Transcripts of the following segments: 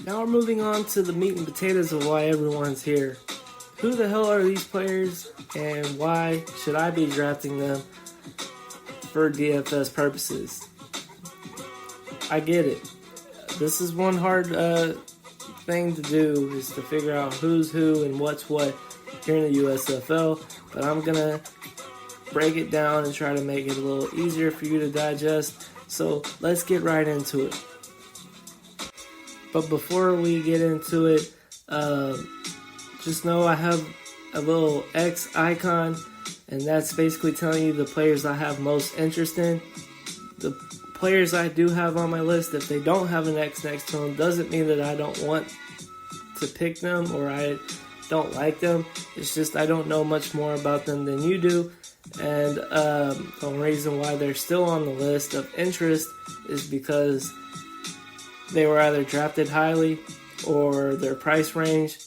Now we're moving on to the meat and potatoes of why everyone's here. Who the hell are these players, and why should I be drafting them for DFS purposes? I get it. This is one hard thing to do, is to figure out who's who and what's what here in the USFL, but I'm going to break it down and try to make it a little easier for you to digest. So let's get right into it. But before we get into it, just know I have a little X icon, and that's basically telling you the players I have most interest in. The players I do have on my list, if they don't have an X next to them, doesn't mean that I don't want to pick them or I don't like them. It's just I don't know much more about them than you do. And the only reason why they're still on the list of interest is because they were either drafted highly, or their price range,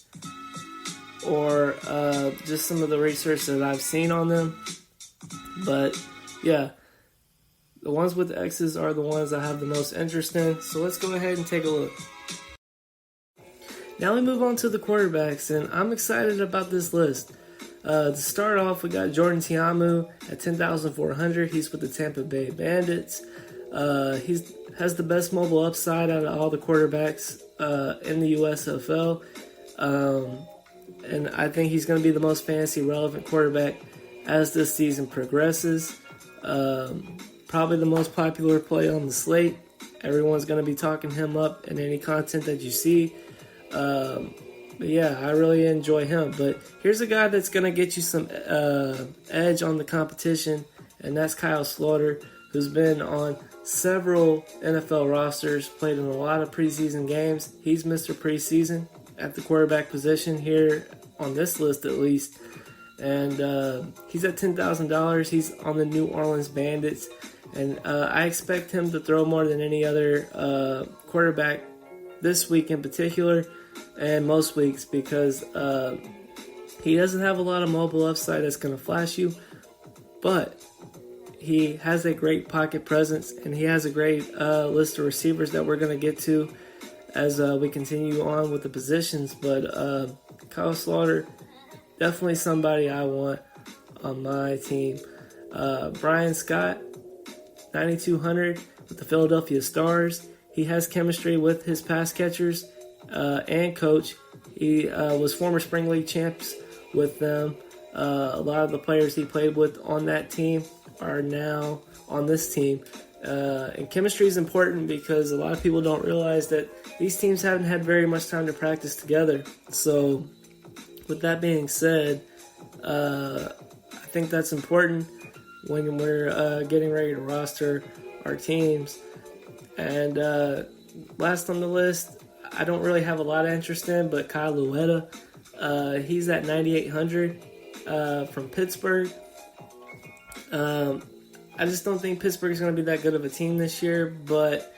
or just some of the research that I've seen on them. But yeah, the ones with X's are the ones I have the most interest in. So let's go ahead and take a look. Now we move on to the quarterbacks, and I'm excited about this list. To start off, we got Jordan Tiamu at 10,400. He's with the Tampa Bay Bandits. He has the best mobile upside out of all the quarterbacks in the USFL. And I think he's going to be the most fantasy relevant quarterback as this season progresses. Probably the most popular play on the slate. Everyone's going to be talking him up in any content that you see. But yeah, I really enjoy him. But here's a guy that's going to get you some edge on the competition, and that's Kyle Slaughter, who's been on several NFL rosters, played in a lot of preseason games. He's Mr. Preseason at the quarterback position here on this list, at least. And he's at $10,000. He's on the New Orleans Bandits. And I expect him to throw more than any other quarterback this week in particular, and most weeks, because he doesn't have a lot of mobile upside that's going to flash you, but he has a great pocket presence, and he has a great list of receivers that we're going to get to as we continue on with the positions. But Kyle Slaughter, definitely somebody I want on my team. Brian Scott, 9,200 with the Philadelphia Stars. He has chemistry with his pass catchers and coach. He was former Spring League champs with them. A lot of the players he played with on that team are now on this team. And chemistry is important because a lot of people don't realize that these teams haven't had very much time to practice together. So with that being said, I think that's important when we're getting ready to roster our teams. And last on the list, I don't really have a lot of interest in, but Kyle Luetta. He's at 9,800 from Pittsburgh. I just don't think Pittsburgh's going to be that good of a team this year, but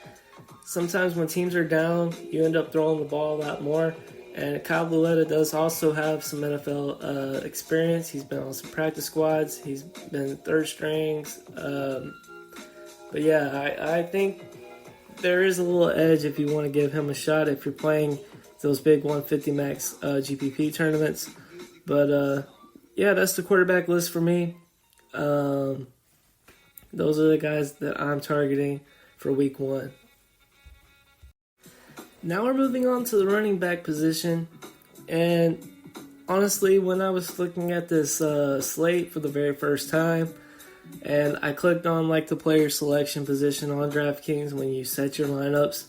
sometimes when teams are down, you end up throwing the ball a lot more. And Kyle Luetta does also have some NFL experience. He's been on some practice squads. He's been third strings. But yeah, I think there is a little edge if you want to give him a shot if you're playing those big 150 max GPP tournaments. But yeah, that's the quarterback list for me. Those are the guys that I'm targeting for week 1. Now we're moving on to the running back position. And honestly, when I was looking at this slate for the very first time, and I clicked on like the player selection position on Draftkings when you set your lineups,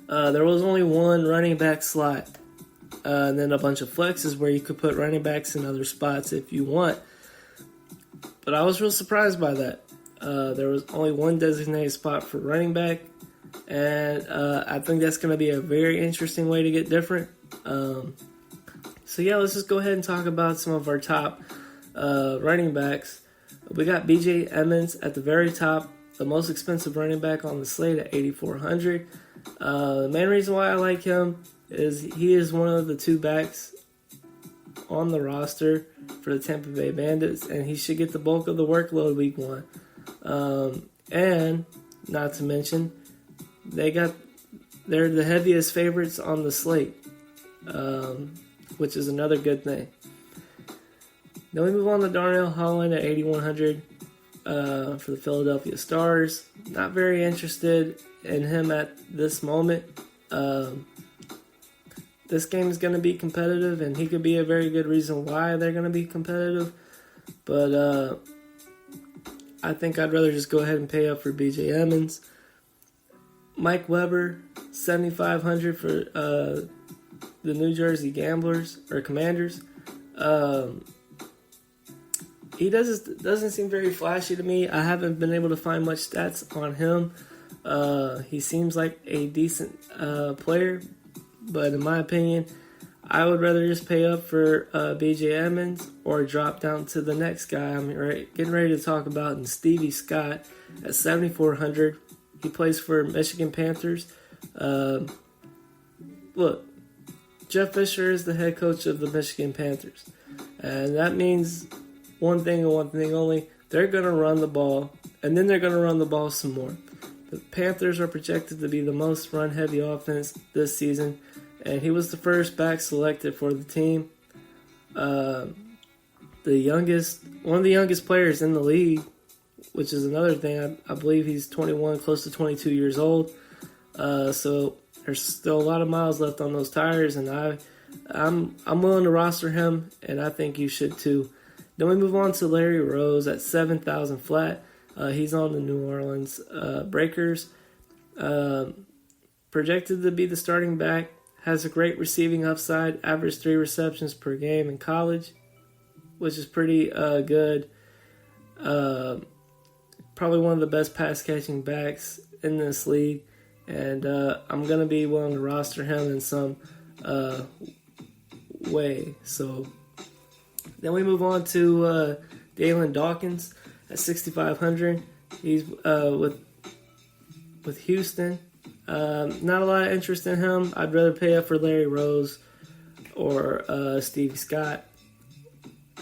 there was only one running back slot. And then a bunch of flexes where you could put running backs in other spots if you want. But I was real surprised by that. There was only one designated spot for running back. And I think that's going to be a very interesting way to get different. So yeah, let's just go ahead and talk about some of our top running backs. We got B.J. Emmons at the very top, the most expensive running back on the slate at 8,400. The main reason why I like him is he is one of the two backs on the roster for the Tampa Bay Bandits, and he should get the bulk of the workload week 1. And not to mention, they got they're the heaviest favorites on the slate, which is another good thing. Then we move on to Darnell Holland at 8,100 for the Philadelphia Stars. Not very interested in him at this moment. This game is going to be competitive, and he could be a very good reason why they're going to be competitive. But I think I'd rather just go ahead and pay up for B.J. Emmons. Mike Weber, 7,500 for the New Jersey Gamblers or Commanders. He doesn't seem very flashy to me. I haven't been able to find much stats on him. He seems like a decent player, but in my opinion, I would rather just pay up for B.J. Emmons or drop down to the next guy I'm getting ready to talk about, and Stevie Scott at 7,400. He plays for Michigan Panthers. Look, Jeff Fisher is the head coach of the Michigan Panthers, and that means one thing and one thing only. They're going to run the ball, and then they're going to run the ball some more. The Panthers are projected to be the most run-heavy offense this season, and he was the first back selected for the team. One of the youngest players in the league, which is another thing. I believe he's 21, close to 22 years old. So there's still a lot of miles left on those tires, and I'm willing to roster him, and I think you should too. Then we move on to Larry Rose at 7,000 flat. He's on the New Orleans Breakers. Projected to be the starting back. Has a great receiving upside. Averaged 3 receptions per game in college, which is pretty good. Probably one of the best pass-catching backs in this league. And I'm going to be willing to roster him in some way. So then we move on to Dalen Dawkins at 6,500. He's with Houston. Not a lot of interest in him. I'd rather pay up for Larry Rose or Stevie Scott.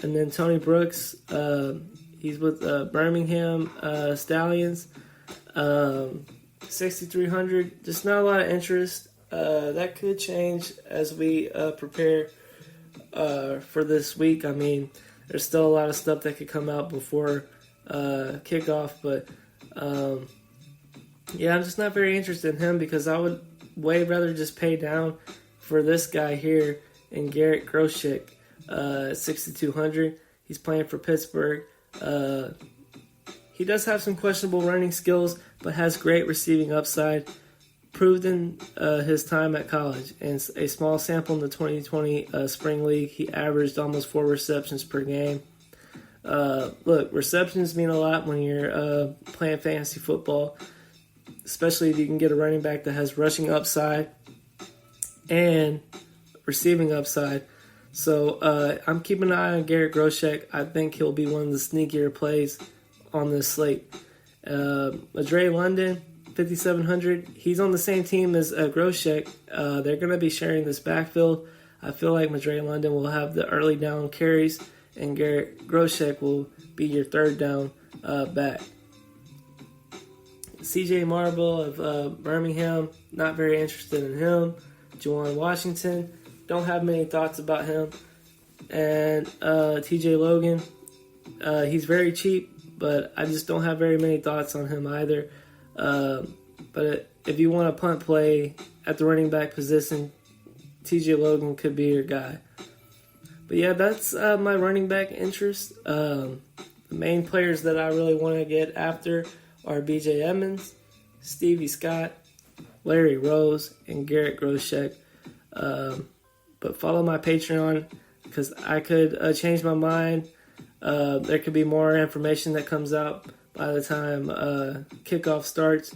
And then Tony Brooks, he's with Birmingham Stallions. 6,300. Just not a lot of interest. That could change as we prepare for this week. I mean, there's still a lot of stuff that could come out before kickoff, but yeah, I'm just not very interested in him because I would way rather just pay down for this guy here in Garrett Groshek at 6,200. He's playing for Pittsburgh. He does have some questionable running skills, but has great receiving upside. Proved in his time at college, and a small sample in the 2020 Spring League, he averaged almost 4 receptions per game. Look, receptions mean a lot when you're playing fantasy football, especially if you can get a running back that has rushing upside and receiving upside. So I'm keeping an eye on Garrett Groshek. I think he'll be one of the sneakier plays on this slate. Madre London, 5,700. He's on the same team as Groshek. They're going to be sharing this backfield. I feel like Madre London will have the early down carries, and Garrett Groshek will be your third down back. CJ Marble of Birmingham, not very interested in him. Juwan Washington, don't have many thoughts about him. And TJ Logan, he's very cheap, but I just don't have very many thoughts on him either. But if you want a punt play at the running back position, TJ Logan could be your guy. But yeah, that's my running back interest. The main players that I really want to get after are B.J. Emmons, Stevie Scott, Larry Rose, and Garrett Groshek. But follow my Patreon because I could change my mind. There could be more information that comes out by the time kickoff starts.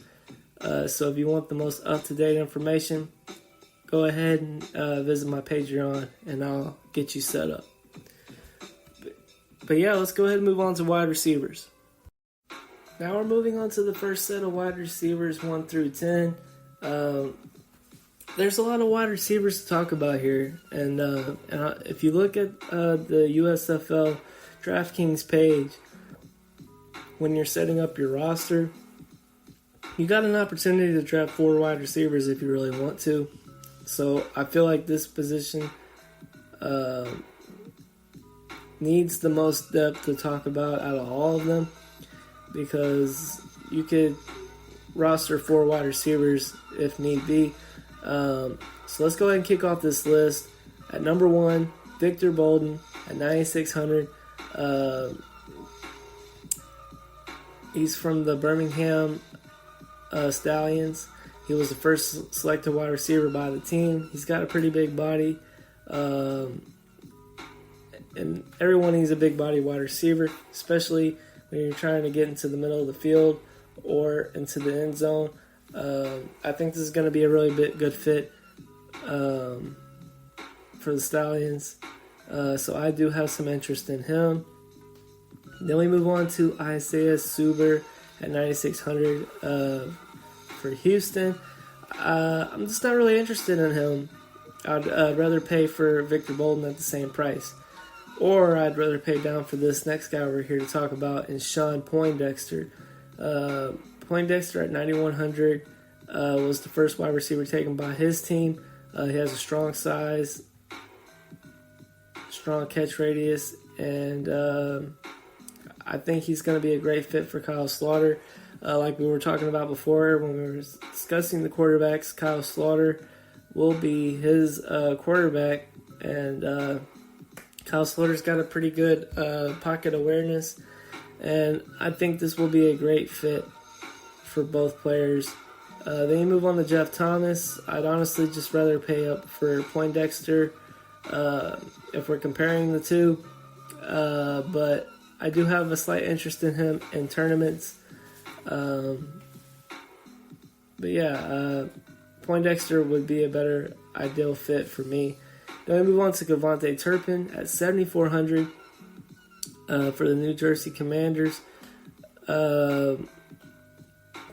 So if you want the most up-to-date information, go ahead and visit my Patreon, and I'll get you set up. But yeah, let's go ahead and move on to wide receivers. Now we're moving on to the first set of wide receivers, 1 through 10. There's a lot of wide receivers to talk about here. And if you look at the USFL Draftkings page, when you're setting up your roster, you got an opportunity to draft 4 wide receivers if you really want to. So I feel like this position needs the most depth to talk about out of all of them, because you could roster 4 wide receivers if need be. So let's go ahead and kick off this list. At number 1, Victor Bolden at 9,600. He's from the Birmingham Stallions. He was the first selected wide receiver by the team. He's got a pretty big body. And everyone needs a big body wide receiver, especially when you're trying to get into the middle of the field or into the end zone. I think this is going to be a really good fit for the Stallions. So I do have some interest in him. Then we move on to Isaiah Suber at 9,600 for Houston. I'm just not really interested in him. I'd rather pay for Victor Bolden at the same price. Or I'd rather pay down for this next guy we're here to talk about, and Sean Poindexter. Poindexter at 9,100 was the first wide receiver taken by his team. He has a strong size, strong catch radius, and I think he's going to be a great fit for Kyle Slaughter. Like we were talking about before when we were discussing the quarterbacks, Kyle Slaughter will be his quarterback, and Kyle Slaughter's got a pretty good pocket awareness, and I think this will be a great fit for both players. Then you move on to Jeff Thomas. I'd honestly just rather pay up for Poindexter if we're comparing the two, but I do have a slight interest in him in tournaments. But yeah, Poindexter would be a better ideal fit for me. Then we move on to Kevontae Turpin at 7,400 for the New Jersey Commanders.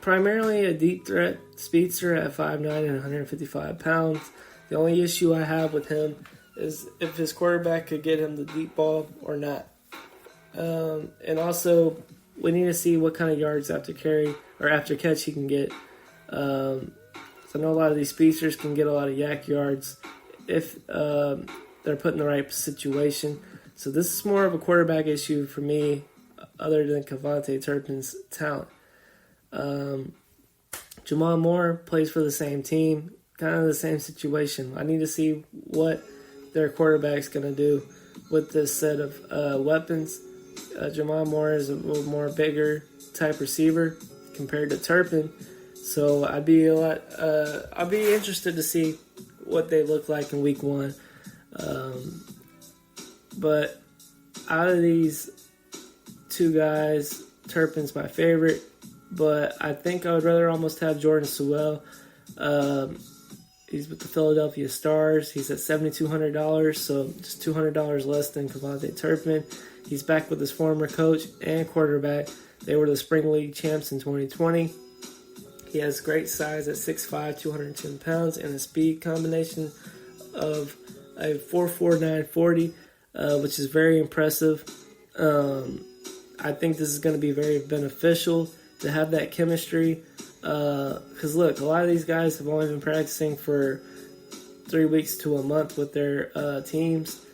Primarily a deep threat speedster at 5'9" and 155 pounds. The only issue I have with him is if his quarterback could get him the deep ball or not. And also, we need to see what kind of yards after carry or after catch he can get. So I know a lot of these speedsters can get a lot of yak yards if they're put in the right situation. So this is more of a quarterback issue for me, other than Kevontae Turpin's talent. Jamal Moore plays for the same team, kind of the same situation. I need to see what their quarterback's going to do with this set of weapons. Jamal Moore is a little more bigger type receiver compared to Turpin, so I'd be interested to see what they look like in week 1. But out of these two guys, Turpin's my favorite, but I think I would rather almost have Jordan Sewell. He's with the Philadelphia Stars. He's at $7,200, so just $200 less than Kevontae Turpin. He's back with his former coach and quarterback. They were the Spring League champs in 2020. He has great size at 6'5", 210 pounds, and a speed combination of a 4.49 40, which is very impressive. I think this is going to be very beneficial to have that chemistry. Because look, a lot of these guys have only been practicing for 3 weeks to a month with their teams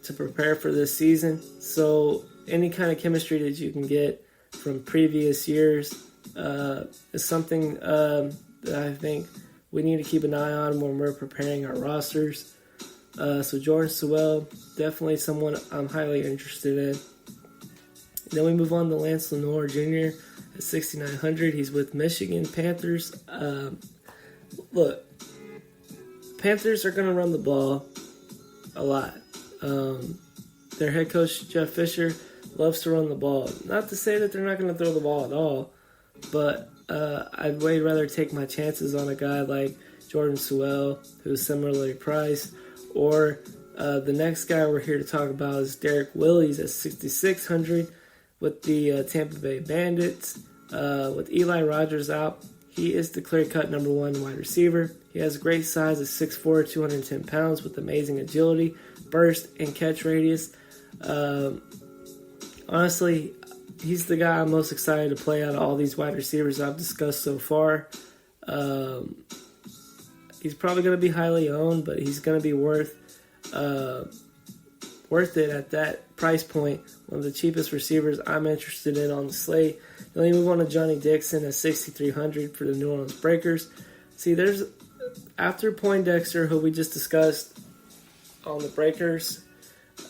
to prepare for this season. So any kind of chemistry that you can get from previous years is something that I think we need to keep an eye on when we're preparing our rosters. So Jordan Sewell, definitely someone I'm highly interested in. Then we move on to Lance Lenoir Jr. at 6,900. He's with Michigan Panthers. Look, Panthers are going to run the ball a lot. Their head coach, Jeff Fisher, loves to run the ball. Not to say that they're not going to throw the ball at all, but I'd way rather take my chances on a guy like Jordan Sewell, who's similarly priced, or the next guy we're here to talk about is Derek Willies at 6,600 with the Tampa Bay Bandits. With Eli Rogers out, he is the clear-cut number 1 wide receiver. He has a great size at 6'4", 210 pounds with amazing agility, burst, and catch radius. Honestly, he's the guy I'm most excited to play out of all these wide receivers I've discussed so far. He's probably going to be highly owned, but he's going to be worth it at that price point. One of the cheapest receivers I'm interested in on the slate. Then we move on to Johnny Dixon at 6,300 for the New Orleans Breakers. See, there's after Poindexter, who we just discussed on the Breakers,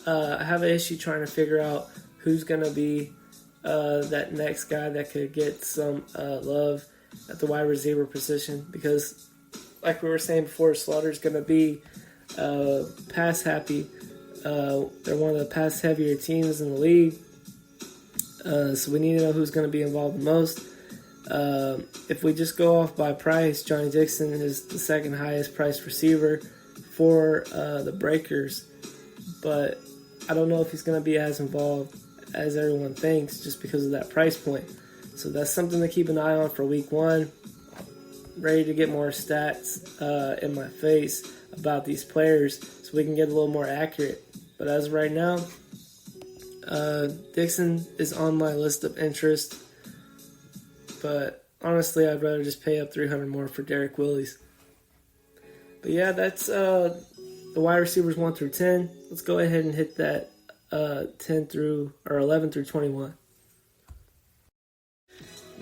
I have an issue trying to figure out who's going to be that next guy that could get some love at the wide receiver position, because like we were saying before, Slaughter's going to be pass happy. They're one of the pass heavier teams in the league. So we need to know who's going to be involved the most. If we just go off by price, Johnny Dixon is the second highest priced receiver for the Breakers. But I don't know if he's going to be as involved as everyone thinks just because of that price point. So that's something to keep an eye on for week 1. Ready to get more stats in my face about these players so we can get a little more accurate. But as of right now, Dixon is on my list of interest. But honestly, I'd rather just pay up $300 more for Derek Willis. But yeah, that's the wide receivers 1 through 10. Let's go ahead and hit that 11 through 21.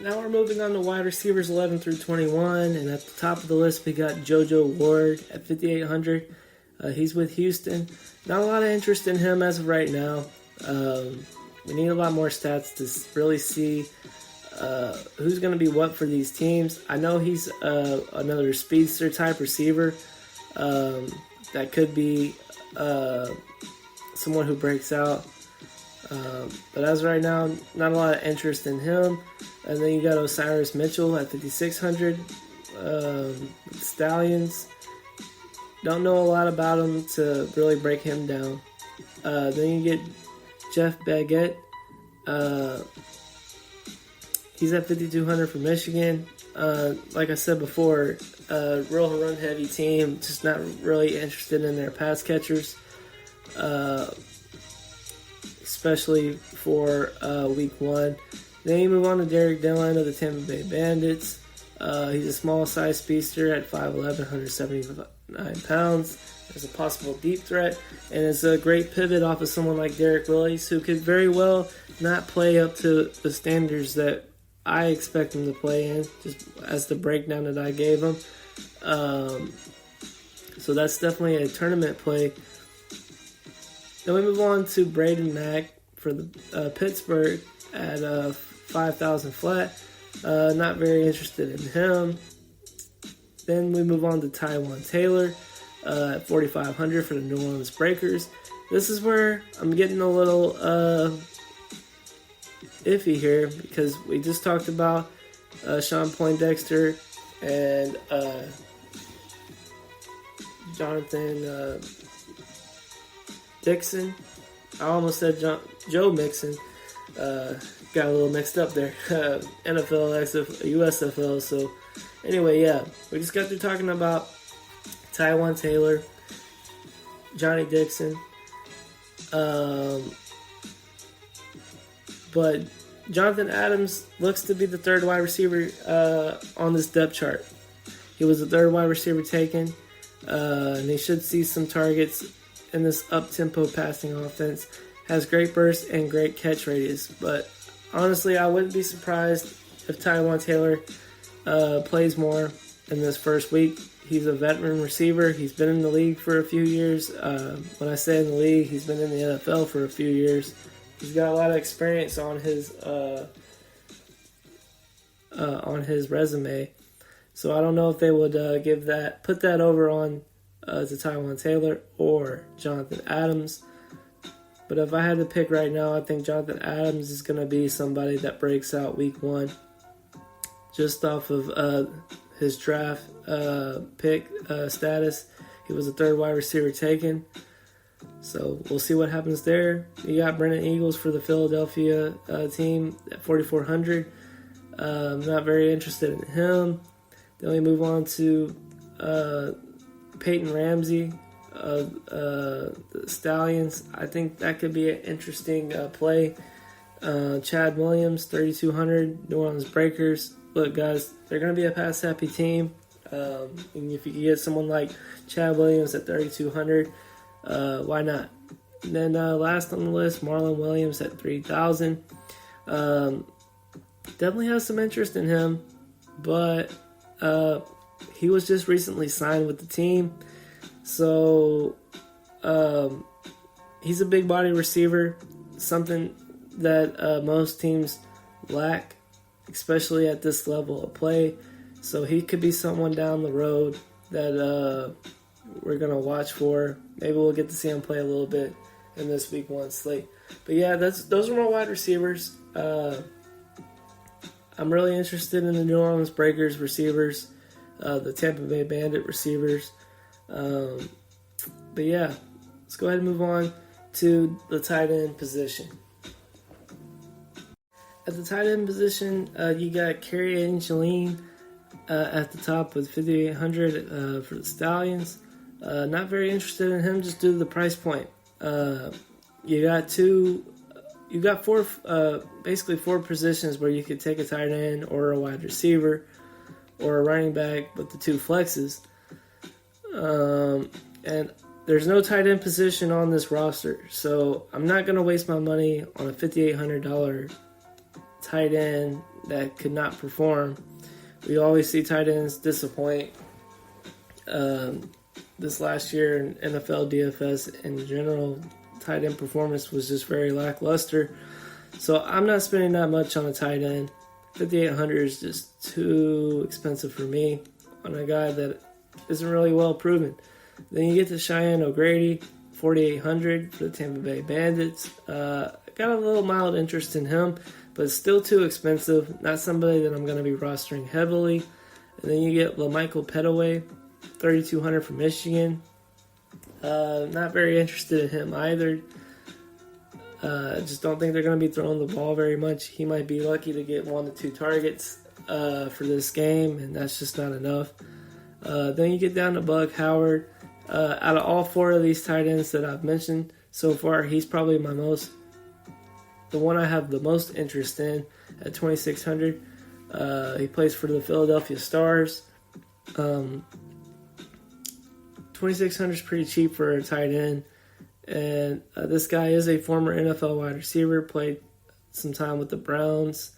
Now we're moving on to wide receivers 11 through 21, and at the top of the list we got JoJo Ward at 5,800. He's with Houston. Not a lot of interest in him as of right now. We need a lot more stats to really see who's going to be what for these teams. I know he's another speedster type receiver that could be someone who breaks out. But as of right now, not a lot of interest in him. And then you got Osiris Mitchell at 5,600. Stallions. Don't know a lot about him to really break him down. Then you get Jeff Baggett. He's at 5,200 for Michigan. Like I said before, real run-heavy team. Just not really interested in their pass catchers. Especially for week 1. Then you move on to Derek Dillon of the Tampa Bay Bandits. He's a small-sized speedster at 5'11", 179 pounds. There's a possible deep threat, and it's a great pivot off of someone like Derek Willis, who could very well not play up to the standards that I expect him to play in, just as the breakdown that I gave him. So that's definitely a tournament play. Then we move on to Braden Mack for the Pittsburgh at 5,000 flat. Not very interested in him. Then we move on to Taiwan Taylor at 4,500 for the New Orleans Breakers. This is where I'm getting a little iffy here, because we just talked about Sean Poindexter and Jonathan Dixon. I almost said Joe Mixon. Got a little mixed up there. NFL, USFL. So anyway, yeah, we just got through talking about Taiwan Taylor, Johnny Dixon. But Jonathan Adams looks to be the third wide receiver on this depth chart. He was the third wide receiver taken, and he should see some targets in this up-tempo passing offense. Has great burst and great catch radius, but honestly, I wouldn't be surprised if Taiwan Taylor plays more in this first week. He's a veteran receiver. He's been in the league for a few years. When I say in the league, he's been in the NFL for a few years. He's got a lot of experience on his resume. So I don't know if they would put that over on to Taiwan Taylor or Jonathan Adams. But if I had to pick right now, I think Jonathan Adams is going to be somebody that breaks out week 1 just off of his draft pick status. He was the third wide receiver taken. So we'll see what happens there. You got Brennan Eagles for the Philadelphia team at 4,400. Not very interested in him. Then we move on to Peyton Ramsey of the Stallions. I think that could be an interesting play. Chad Williams, 3,200. New Orleans Breakers. Look, guys, they're going to be a pass-happy team. And if you can get someone like Chad Williams at 3,200, why not? And then last on the list, Marlon Williams at 3,000. Definitely has some interest in him, but he was just recently signed with the team. So he's a big body receiver, something that most teams lack, especially at this level of play. So he could be someone down the road that we're going to watch for. Maybe we'll get to see him play a little bit in this week 1 slate. But yeah, those are my wide receivers. I'm really interested in the New Orleans Breakers receivers, the Tampa Bay Bandit receivers. But yeah, let's go ahead and move on to the tight end position. At the tight end position, you got Kerry Angeline at the top with 5,800 for the Stallions. Not very interested in him just due to the price point. You got basically four positions where you could take a tight end or a wide receiver or a running back with the 2 flexes. And there's no tight end position on this roster, so I'm not going to waste my money on a $5,800 tight end that could not perform. We always see tight ends disappoint. This last year in NFL DFS in general, tight end performance was just very lackluster. So I'm not spending that much on a tight end. 5,800 is just too expensive for me on a guy that isn't really well proven. Then you get to Cheyenne O'Grady, 4,800 for the Tampa Bay Bandits. Got a little mild interest in him, but still too expensive. Not somebody that I'm going to be rostering heavily. And then you get LaMichael Petaway, 3,200 from Michigan. Not very interested in him either. Just don't think they're going to be throwing the ball very much. He might be lucky to get 1 to 2 targets for this game, and that's just not enough. Then you get down to Bug Howard. Out of all 4 of these tight ends that I've mentioned so far, he's probably the one I have the most interest in at 2,600. He plays for the Philadelphia Stars. 2,600 is pretty cheap for a tight end. And this guy is a former NFL wide receiver, played some time with the Browns,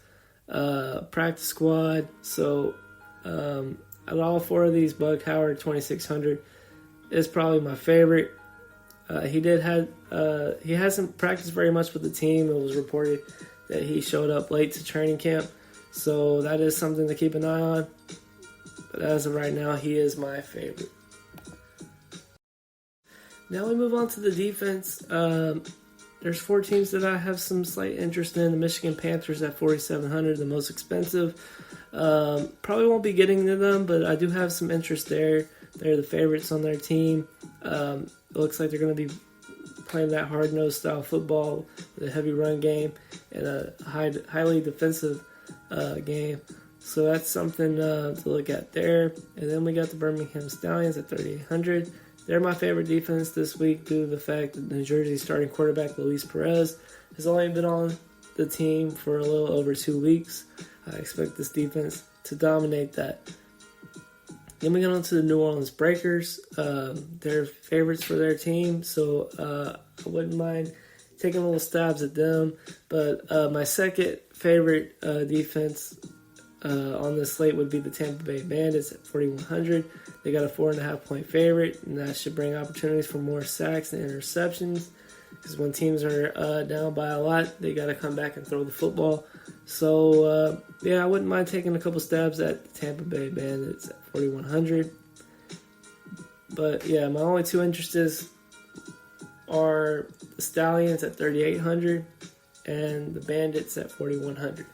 practice squad. So out of all 4 of these, Bug Howard, 2,600, is probably my favorite. He hasn't practiced very much with the team. It was reported that he showed up late to training camp. So that is something to keep an eye on. But as of right now, he is my favorite. Now we move on to the defense. There's 4 teams that I have some slight interest in. The Michigan Panthers at 4,700, the most expensive. Probably won't be getting to them, but I do have some interest there. They're the favorites on their team. It looks like they're going to be playing that hard-nosed style football with a heavy run game and a highly defensive game. So that's something to look at there. And then we got the Birmingham Stallions at 3,800. They're my favorite defense this week due to the fact that New Jersey's starting quarterback Luis Perez has only been on the team for a little over 2 weeks. I expect this defense to dominate that. Then we get on to the New Orleans Breakers. They're favorites for their team, so I wouldn't mind taking little stabs at them. But my second favorite defense on this slate would be the Tampa Bay Bandits at 4,100. They got a 4.5 point favorite, and that should bring opportunities for more sacks and interceptions. Because when teams are down by a lot, they got to come back and throw the football. So, I wouldn't mind taking a couple stabs at the Tampa Bay Bandits at 4,100. But, yeah, my only 2 interests are the Stallions at 3,800 and the Bandits at 4,100.